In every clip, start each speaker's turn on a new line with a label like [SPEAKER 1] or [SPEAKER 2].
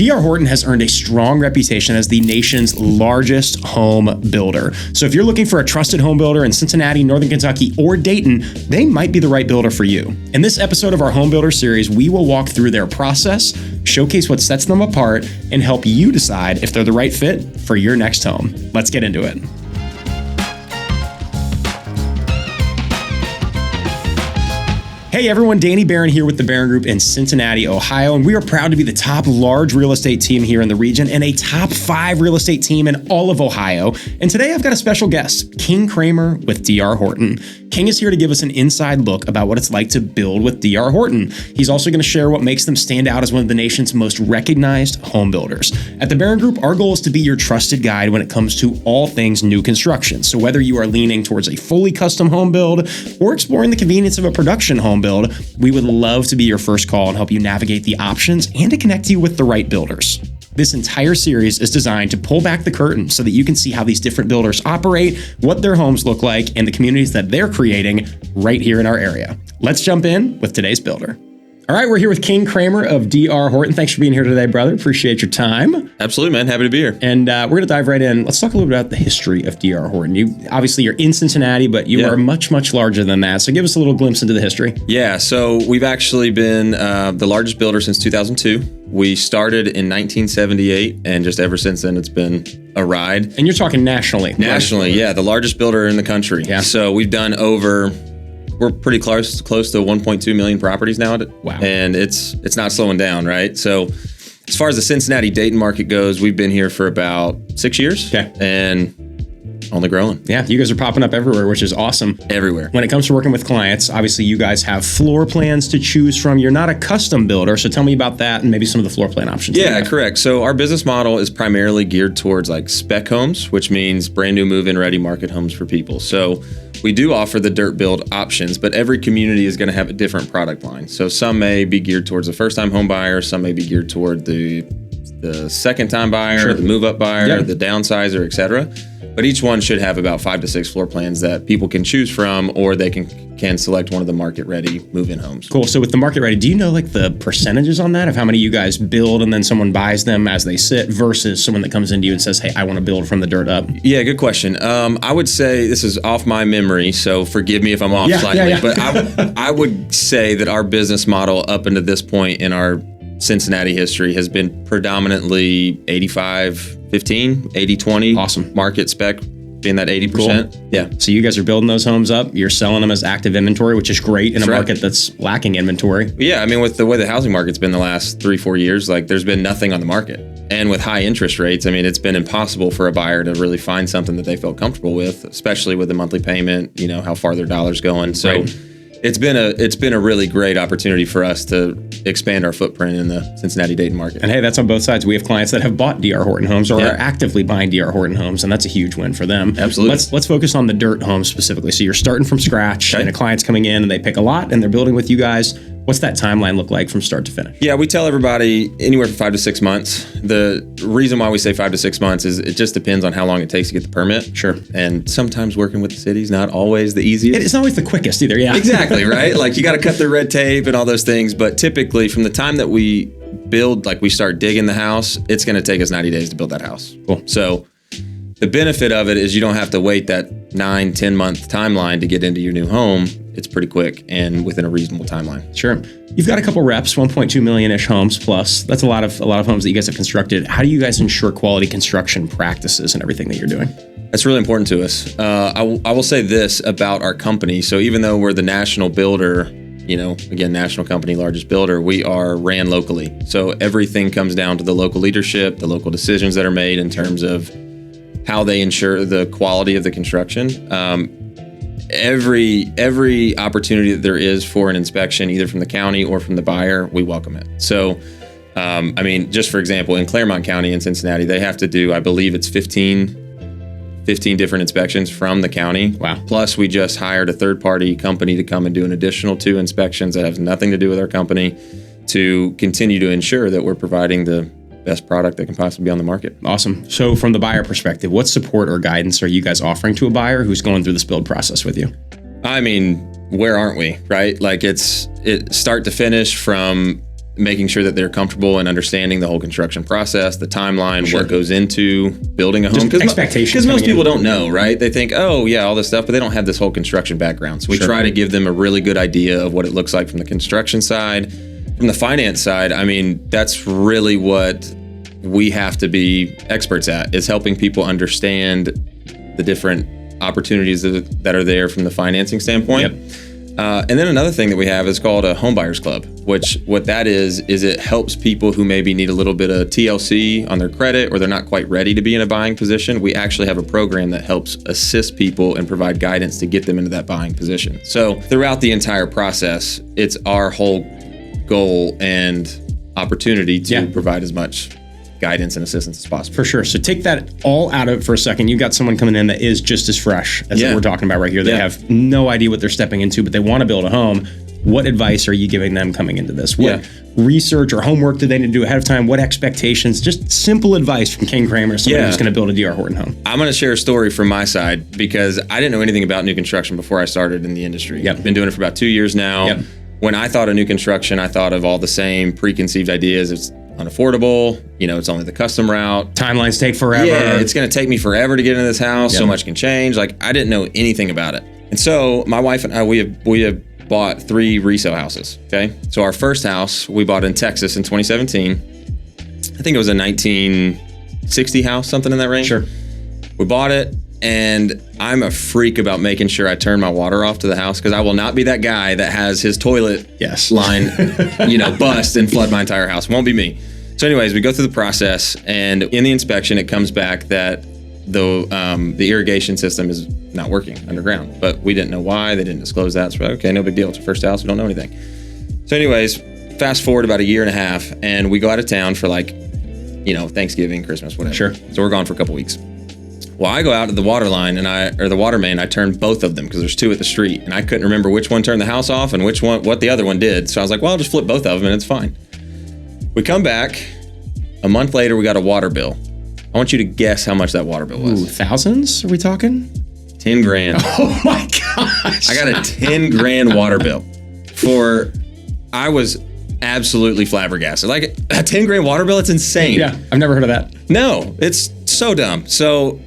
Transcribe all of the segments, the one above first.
[SPEAKER 1] D.R. Horton has earned a strong reputation as the nation's largest home builder. So if you're looking for a trusted home builder in Cincinnati, Northern Kentucky, or Dayton, they might be the right builder for you. In this episode of our Home Builder series, we will walk through their process, showcase what sets them apart, and help you decide if they're the right fit for your next home. Let's get into it. Hey everyone, Danny Barron here with the Barron Group in Cincinnati, Ohio, and we are proud to be the top large real estate team here in the region and a top 5 real estate team in all of Ohio. And today I've got a special guest, King Kramer with D.R. Horton. King is here to give us an inside look about what it's like to build with D.R. Horton. He's also going to share what makes them stand out as one of the nation's most recognized home builders. At the Barron Group, our goal is to be your trusted guide when it comes to all things new construction. So whether you are leaning towards a fully custom home build or exploring the convenience of a production home build, we would love to be your first call and help you navigate the options and to connect you with the right builders. This entire series is designed to pull back the curtain so that you can see how these different builders operate, what their homes look like, and the communities that they're creating right here in our area. Let's jump in with today's builder. All right, we're here with King Kramer of D.R. Horton. Thanks for being here today, brother. Appreciate your time.
[SPEAKER 2] Absolutely, man. Happy to be here.
[SPEAKER 1] And we're going to dive right in. Let's talk a little bit about the history of D.R. Horton. You're in Cincinnati, but you are much, much larger than that. So give us a little glimpse into the history.
[SPEAKER 2] Yeah, so we've actually been the largest builder since 2002. We started in 1978, and just ever since then, it's been a ride.
[SPEAKER 1] And you're talking nationally.
[SPEAKER 2] Nationally, yeah, the largest builder in the country.
[SPEAKER 1] Yeah.
[SPEAKER 2] So we've done we're pretty close to 1.2 million properties now.
[SPEAKER 1] Wow.
[SPEAKER 2] And it's not slowing down, right? So as far as the Cincinnati Dayton market goes, we've been here for about 6 years.
[SPEAKER 1] Okay.
[SPEAKER 2] And only growing.
[SPEAKER 1] Yeah, you guys are popping up everywhere, which is awesome.
[SPEAKER 2] Everywhere.
[SPEAKER 1] When it comes to working with clients, obviously you guys have floor plans to choose from. You're not a custom builder, so tell me about that and maybe some of the floor plan options.
[SPEAKER 2] Yeah, correct. So our business model is primarily geared towards like spec homes, which means brand new move-in ready market homes for people. So we do offer the dirt build options, but every community is going to have a different product line. So some may be geared towards a first-time home buyer, some may be geared toward the second-time buyer,
[SPEAKER 1] Sure.
[SPEAKER 2] the move-up buyer, the downsizer, et cetera. But each one should have about 5 to 6 floor plans that people can choose from, or they can select one of the market-ready move-in homes.
[SPEAKER 1] Cool. So with the market-ready, do you know like the percentages on that of how many you guys build and then someone buys them as they sit versus someone that comes into you and says, hey, I want to build from the dirt up?
[SPEAKER 2] Yeah, good question. I would say this is off my memory, so forgive me if I'm off slightly.
[SPEAKER 1] Yeah.
[SPEAKER 2] But I would say that our business model up until this point in our Cincinnati history has been predominantly 85-15, 80-20.
[SPEAKER 1] Awesome.
[SPEAKER 2] Market spec being that 80%.
[SPEAKER 1] Cool.
[SPEAKER 2] Yeah.
[SPEAKER 1] So you guys are building those homes up. You're selling them as active inventory, which is great in a market that's lacking inventory.
[SPEAKER 2] Yeah, I mean, with the way the housing market's been the last 3-4 years, like there's been nothing on the market. And with high interest rates, I mean, it's been impossible for a buyer to really find something that they felt comfortable with, especially with the monthly payment, how far their dollar's going. So
[SPEAKER 1] Right.
[SPEAKER 2] It's been a really great opportunity for us to expand our footprint in the Cincinnati Dayton market.
[SPEAKER 1] And hey, that's on both sides. We have clients that have bought D.R. Horton homes or are actively buying D.R. Horton homes, and that's a huge win for them.
[SPEAKER 2] Absolutely.
[SPEAKER 1] Let's focus on the dirt homes specifically. So you're starting from scratch, and a client's coming in and they pick a lot and they're building with you guys. What's that timeline look like from start to finish?
[SPEAKER 2] Yeah, we tell everybody anywhere from 5 to 6 months. The reason why we say 5 to 6 months is it just depends on how long it takes to get the permit.
[SPEAKER 1] Sure.
[SPEAKER 2] And sometimes working with the city is not always the easiest.
[SPEAKER 1] It's not always the quickest either, yeah.
[SPEAKER 2] Exactly, right? Like you got to cut through red tape and all those things. But typically from the time that we build, like we start digging the house, it's going to take us 90 days to build that house.
[SPEAKER 1] Cool.
[SPEAKER 2] So the benefit of it is you don't have to wait that 9-10 month timeline to get into your new home. It's pretty quick and within a reasonable timeline.
[SPEAKER 1] Sure. You've got a couple reps, 1.2 million-ish homes plus. That's a lot of homes that you guys have constructed. How do you guys ensure quality construction practices and everything that you're doing?
[SPEAKER 2] That's really important to us. I will say this about our company. So even though we're the national builder, again, national company, largest builder, we are ran locally. So everything comes down to the local leadership, the local decisions that are made in terms of how they ensure the quality of the construction. Every opportunity that there is for an inspection, either from the county or from the buyer, we welcome it. So, just for example, in Claremont County in Cincinnati, they have to do, I believe it's 15 different inspections from the county.
[SPEAKER 1] Wow.
[SPEAKER 2] Plus, we just hired a third-party company to come and do an additional 2 inspections that have nothing to do with our company to continue to ensure that we're providing the best product that can possibly be on the market.
[SPEAKER 1] Awesome. So from the buyer perspective, what support or guidance are you guys offering to a buyer who's going through this build process with you?
[SPEAKER 2] I mean, where aren't we, right? Like it's start to finish from making sure that they're comfortable and understanding the whole construction process, the timeline, what goes into building a home.
[SPEAKER 1] Just expectations.
[SPEAKER 2] Because most people don't know, right? They think, oh, yeah, all this stuff, but they don't have this whole construction background. So we try to give them a really good idea of what it looks like from the construction side. From the finance side, I mean, that's really what we have to be experts at, is helping people understand the different opportunities that are there from the financing standpoint. And then another thing that we have is called a home buyers club, which what that is it helps people who maybe need a little bit of TLC on their credit, or they're not quite ready to be in a buying position. We actually have a program that helps assist people and provide guidance to get them into that buying position. So throughout the entire process, it's our whole goal and opportunity to provide as much guidance and assistance as possible.
[SPEAKER 1] For sure. So take that all out of it for a second. You've got someone coming in that is just as fresh as what we're talking about right here. They have no idea what they're stepping into, but they want to build a home. What advice are you giving them coming into this? What research or homework do they need to do ahead of time? What expectations? Just simple advice from King Kramer, somebody who's going to build a DR Horton home.
[SPEAKER 2] I'm going to share a story from my side, because I didn't know anything about new construction before I started in the industry. I've been doing it for about 2 years now. When I thought of new construction, I thought of all the same preconceived ideas. It's unaffordable, it's only the custom route.
[SPEAKER 1] Timelines take forever.
[SPEAKER 2] Yeah, it's going to take me forever to get into this house. So much can change. Like, I didn't know anything about it. And so my wife and I, we have bought 3 resale houses. Okay. So our first house we bought in Texas in 2017. I think it was a 1960 house, something in that range.
[SPEAKER 1] Sure.
[SPEAKER 2] We bought it. And I'm a freak about making sure I turn my water off to the house, because I will not be that guy that has his toilet line, bust and flood my entire house. Won't be me. So anyways, we go through the process, and in the inspection, it comes back that the irrigation system is not working underground, but we didn't know why. They didn't disclose that. So we're like, okay, no big deal. It's our first house. We don't know anything. So anyways, fast forward about a year and a half, and we go out of town for Thanksgiving, Christmas, whatever.
[SPEAKER 1] Sure.
[SPEAKER 2] So we're gone for a couple weeks. Well, I go out to the water line or the water main. I turn both of them, because there's 2 at the street, and I couldn't remember which one turned the house off and what the other one did. So I was like, well, I'll just flip both of them and it's fine. We come back a month later. We got a water bill. I want you to guess how much that water bill was.
[SPEAKER 1] Ooh, thousands? Are we talking?
[SPEAKER 2] $10,000.
[SPEAKER 1] Oh my gosh!
[SPEAKER 2] I got a $10,000 water bill. I was absolutely flabbergasted. Like, a $10,000 water bill. It's insane.
[SPEAKER 1] Yeah, I've never heard of that.
[SPEAKER 2] No, it's so dumb. So.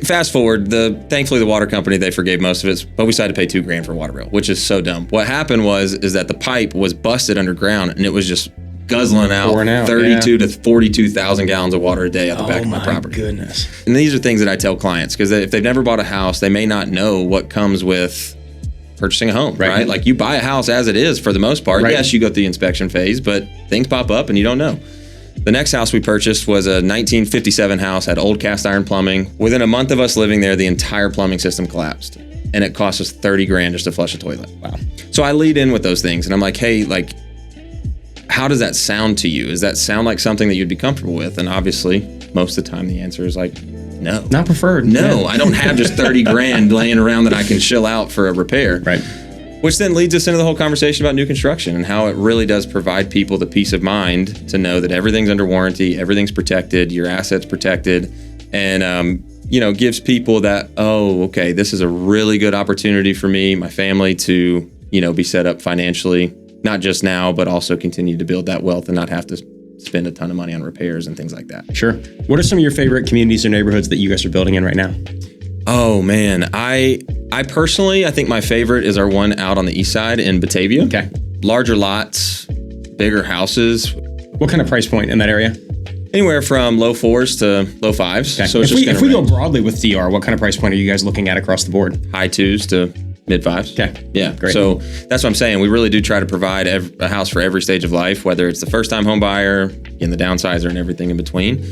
[SPEAKER 2] Fast forward, thankfully the water company, they forgave most of it, but we decided to pay $2,000 for a water bill, which is so dumb. What happened is that the pipe was busted underground, and it was just guzzling out 32 to 42,000 gallons of water a day at the back of my property.
[SPEAKER 1] Oh my goodness.
[SPEAKER 2] And these are things that I tell clients, because if they've never bought a house, they may not know what comes with purchasing a home, right? Like, you buy a house as it is for the most part. Right. Yes, you go through the inspection phase, but things pop up and you don't know. The next house we purchased was a 1957 house, had old cast iron plumbing. Within a month of us living there, the entire plumbing system collapsed, and it cost us $30,000 just to flush a toilet. Wow. So I lead in with those things, and I'm like, hey, how does that sound to you? Does that sound like something that you'd be comfortable with? And obviously, most of the time, the answer is like, no.
[SPEAKER 1] Not preferred.
[SPEAKER 2] No, I don't have just $30,000 laying around that I can shill out for a repair.
[SPEAKER 1] Right.
[SPEAKER 2] Which then leads us into the whole conversation about new construction and how it really does provide people the peace of mind to know that everything's under warranty, everything's protected, your assets protected, and gives people that, oh, okay, this is a really good opportunity for me, my family, to be set up financially, not just now, but also continue to build that wealth and not have to spend a ton of money on repairs and things like that.
[SPEAKER 1] Sure. What are some of your favorite communities or neighborhoods that you guys are building in right now?
[SPEAKER 2] Oh man, I personally, I think my favorite is our one out on the east side in Batavia.
[SPEAKER 1] Okay.
[SPEAKER 2] Larger lots, bigger houses.
[SPEAKER 1] What kind of price point in that area?
[SPEAKER 2] Anywhere from low 4s to low 5s.
[SPEAKER 1] Okay.
[SPEAKER 2] So it's
[SPEAKER 1] if we go broadly with DR, what kind of price point are you guys looking at across the board?
[SPEAKER 2] High 2s to mid 5s.
[SPEAKER 1] Okay.
[SPEAKER 2] Yeah.
[SPEAKER 1] Great.
[SPEAKER 2] So that's what I'm saying. We really do try to provide a house for every stage of life, whether it's the first time home buyer, in the downsizer, and everything in between.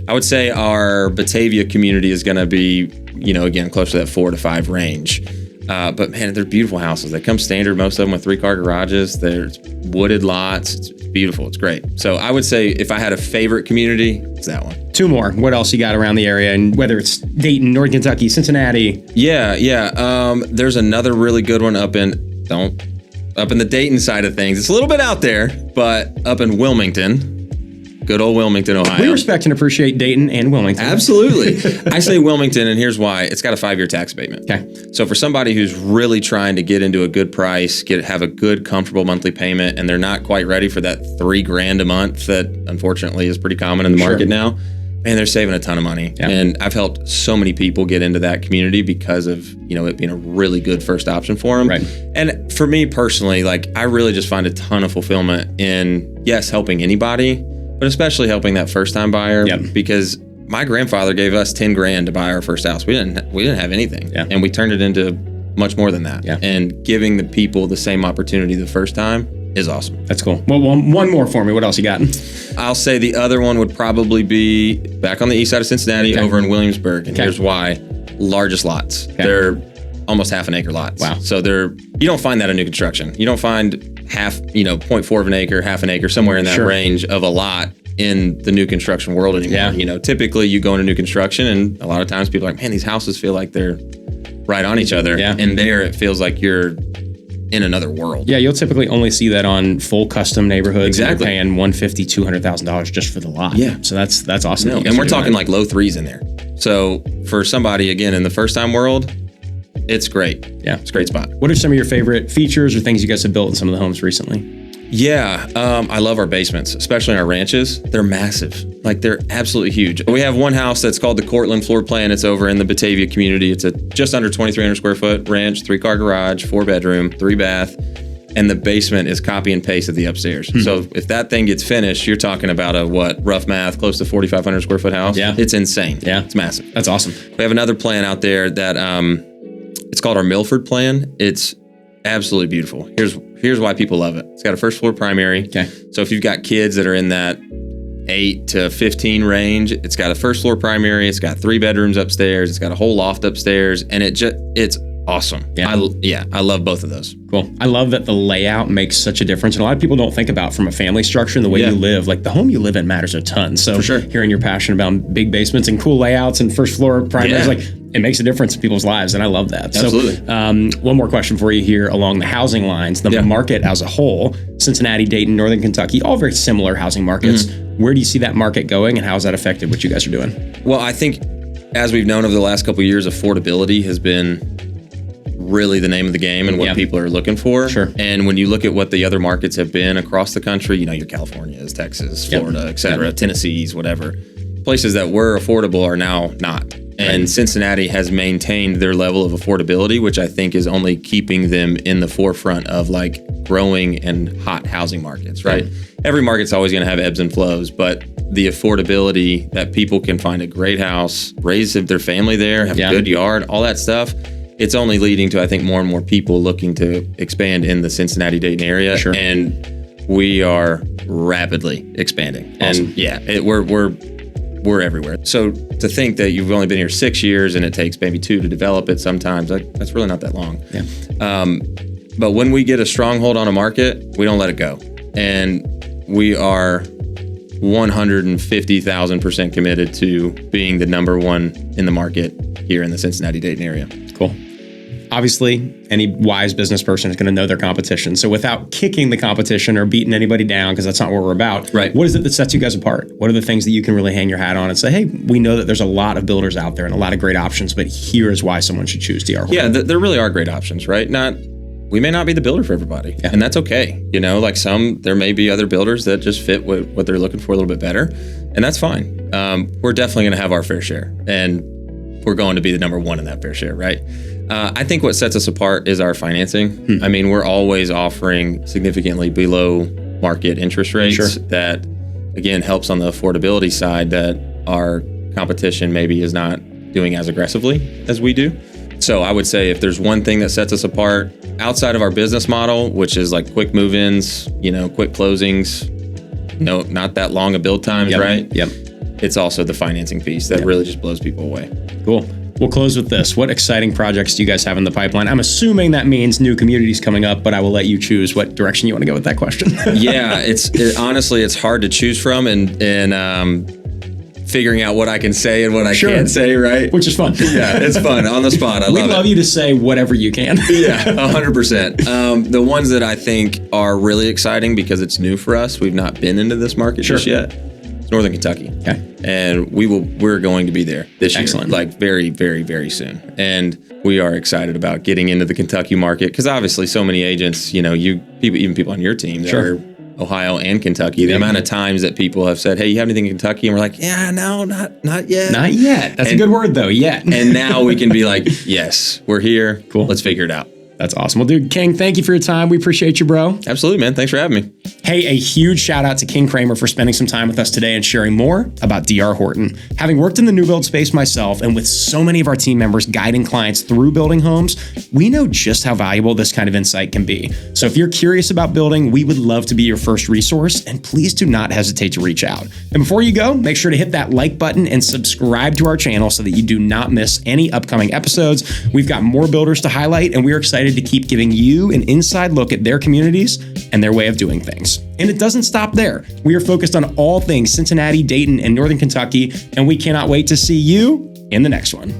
[SPEAKER 2] I would say our Batavia community is going to be, again, close to that 4 to 5 range. But man, they're beautiful houses. They come standard, most of them with 3-car garages. There's wooded lots. It's beautiful. It's great. So I would say if I had a favorite community, it's that one.
[SPEAKER 1] 2 more. What else you got around the area? And whether it's Dayton, North Kentucky, Cincinnati.
[SPEAKER 2] Yeah. There's another really good one up in the Dayton side of things. It's a little bit out there, but up in Wilmington. Good old Wilmington, Ohio.
[SPEAKER 1] We respect and appreciate Dayton and Wilmington.
[SPEAKER 2] Absolutely. I say Wilmington, and here's why. It's got a 5-year tax abatement.
[SPEAKER 1] Okay.
[SPEAKER 2] So for somebody who's really trying to get into a good price, have a good, comfortable monthly payment, and they're not quite ready for that $3,000 a month that unfortunately is pretty common in the market now, man, they're saving a ton of money. Yeah. And I've helped so many people get into that community because of, it being a really good first option for them.
[SPEAKER 1] Right.
[SPEAKER 2] And for me personally, like, I really just find a ton of fulfillment in, yes, helping anybody, but especially helping that first-time buyer, because my grandfather gave us $10,000 to buy our first house. We didn't have anything, and we turned it into much more than that. Yeah. And giving the people the same opportunity the first time is awesome.
[SPEAKER 1] That's cool. Well, one more for me. What else you got?
[SPEAKER 2] I'll say the other one would probably be back on the east side of Cincinnati, over in Williamsburg, and here's why: largest lots. They're almost half an acre lots.
[SPEAKER 1] Wow.
[SPEAKER 2] So you don't find that in new construction. You don't find half, 0.4 of an acre, half an acre, somewhere in that range of a lot in the new construction world anymore.
[SPEAKER 1] Yeah.
[SPEAKER 2] Typically you go into new construction and a lot of times people are like, man, these houses feel like they're right on each other. Yeah. And there it feels like you're in another world.
[SPEAKER 1] Yeah, you'll typically only see that on full custom neighborhoods.
[SPEAKER 2] Exactly.
[SPEAKER 1] You're paying $150,000, $200,000 just for the lot.
[SPEAKER 2] Yeah.
[SPEAKER 1] So that's awesome.
[SPEAKER 2] No, and we're talking like low threes in there. So for somebody, again, in the first time world, it's great.
[SPEAKER 1] Yeah.
[SPEAKER 2] It's a great spot.
[SPEAKER 1] What are some of your favorite features or things you guys have built in some of the homes recently?
[SPEAKER 2] Yeah, I love our basements, especially in our ranches. They're massive. Like, they're absolutely huge. We have one house that's called the Cortland floor plan. It's over in the Batavia community. It's a just under 2,300 square foot ranch, 3-car garage, 4-bedroom, 3-bath. And the basement is copy and paste of the upstairs. So if that thing gets finished, you're talking about rough math, close to 4,500 square foot house.
[SPEAKER 1] Yeah.
[SPEAKER 2] It's insane.
[SPEAKER 1] Yeah.
[SPEAKER 2] It's massive.
[SPEAKER 1] That's awesome.
[SPEAKER 2] We have another plan out there that it's called our Milford plan. It's absolutely beautiful. Here's why people love it. It's got a first floor primary. Okay. So if you've got kids that are in that 8 to 15 range, it's got a first floor primary. It's got 3 bedrooms upstairs. It's got a whole loft upstairs, and it's awesome. Yeah. I love both of those.
[SPEAKER 1] Cool. I love that the layout makes such a difference. And a lot of people don't think about from a family structure and the way you live. Like, the home you live in matters a ton. So
[SPEAKER 2] for sure,
[SPEAKER 1] hearing your passion about big basements and cool layouts and first floor primaries, like, it makes a difference in people's lives. And I love that.
[SPEAKER 2] Absolutely.
[SPEAKER 1] So one more question for you here along the housing lines, the market as a whole, Cincinnati, Dayton, Northern Kentucky, all very similar housing markets. Where do you see that market going, and how has that affected what you guys are doing?
[SPEAKER 2] Well, I think as we've known over the last couple of years, affordability has been really the name of the game and what people are looking for.
[SPEAKER 1] Sure.
[SPEAKER 2] And when you look at what the other markets have been across the country, your Californias, Texas, Florida, et cetera, Tennessee's, whatever, places that were affordable are now not. And Cincinnati has maintained their level of affordability, which I think is only keeping them in the forefront of like growing and hot housing markets, right? Every market's always going to have ebbs and flows, but the affordability that people can find a great house, raise their family there, have a good yard, all that stuff, it's only leading to, I think, more and more people looking to expand in the Cincinnati-Dayton area.
[SPEAKER 1] Sure.
[SPEAKER 2] And we are rapidly expanding.
[SPEAKER 1] Awesome.
[SPEAKER 2] And we're everywhere. So to think that you've only been here 6 years and it takes maybe 2 to develop it sometimes, that's really not that long.
[SPEAKER 1] Yeah.
[SPEAKER 2] But when we get a stronghold on a market, we don't let it go. And we are 150,000% committed to being the number one in the market here in the Cincinnati-Dayton area.
[SPEAKER 1] Cool. Obviously, any wise business person is going to know their competition. So without kicking the competition or beating anybody down, because that's not what we're about, what is it that sets you guys apart? What are the things that you can really hang your hat on and say, hey, we know that there's a lot of builders out there and a lot of great options, but here is why someone should choose DR Horton?
[SPEAKER 2] Yeah, there really are great options, right? We may not be the builder for everybody, and that's okay. Like there may be other builders that just fit what they're looking for a little bit better, and that's fine. We're definitely going to have our fair share, and we're going to be the number one in that fair share, right? I think what sets us apart is our financing. I mean, we're always offering significantly below market interest rates that, again, helps on the affordability side that our competition maybe is not doing as aggressively as we do. So I would say if there's one thing that sets us apart outside of our business model, which is like quick move-ins, quick closings, not that long of build times, right?
[SPEAKER 1] Yep.
[SPEAKER 2] It's also the financing piece that really just blows people away.
[SPEAKER 1] Cool. We'll close with this. What exciting projects do you guys have in the pipeline? I'm assuming that means new communities coming up, but I will let you choose what direction you want to go with that question.
[SPEAKER 2] Yeah, honestly, it's hard to choose from and figuring out what I can say and what I can't say, right?
[SPEAKER 1] Which is fun.
[SPEAKER 2] Yeah, it's fun. On the spot. I love it.
[SPEAKER 1] We'd love you to say whatever you can.
[SPEAKER 2] Yeah, 100%. The ones that I think are really exciting because it's new for us, we've not been into this market just yet, It's Northern Kentucky.
[SPEAKER 1] Okay.
[SPEAKER 2] And we're going to be there this year.
[SPEAKER 1] Excellent.
[SPEAKER 2] Like very, very, very soon. And we are excited about getting into the Kentucky market because obviously so many agents, even people on your team that
[SPEAKER 1] Sure.
[SPEAKER 2] are Ohio and Kentucky, the amount of times that people have said, hey, you have anything in Kentucky? And we're like, yeah, no, not yet.
[SPEAKER 1] Not yet. That's a good word though. Yet.
[SPEAKER 2] And now we can be like, yes, we're here.
[SPEAKER 1] Cool.
[SPEAKER 2] Let's figure it out.
[SPEAKER 1] That's awesome. Well, dude, King, thank you for your time. We appreciate you, bro.
[SPEAKER 2] Absolutely, man. Thanks for having me.
[SPEAKER 1] Hey, a huge shout out to King Kramer for spending some time with us today and sharing more about DR Horton. Having worked in the new build space myself and with so many of our team members guiding clients through building homes, we know just how valuable this kind of insight can be. So if you're curious about building, we would love to be your first resource, and please do not hesitate to reach out. And before you go, make sure to hit that like button and subscribe to our channel so that you do not miss any upcoming episodes. We've got more builders to highlight, and we're excited to keep giving you an inside look at their communities and their way of doing things. And it doesn't stop there. We are focused on all things Cincinnati, Dayton, and Northern Kentucky, and we cannot wait to see you in the next one.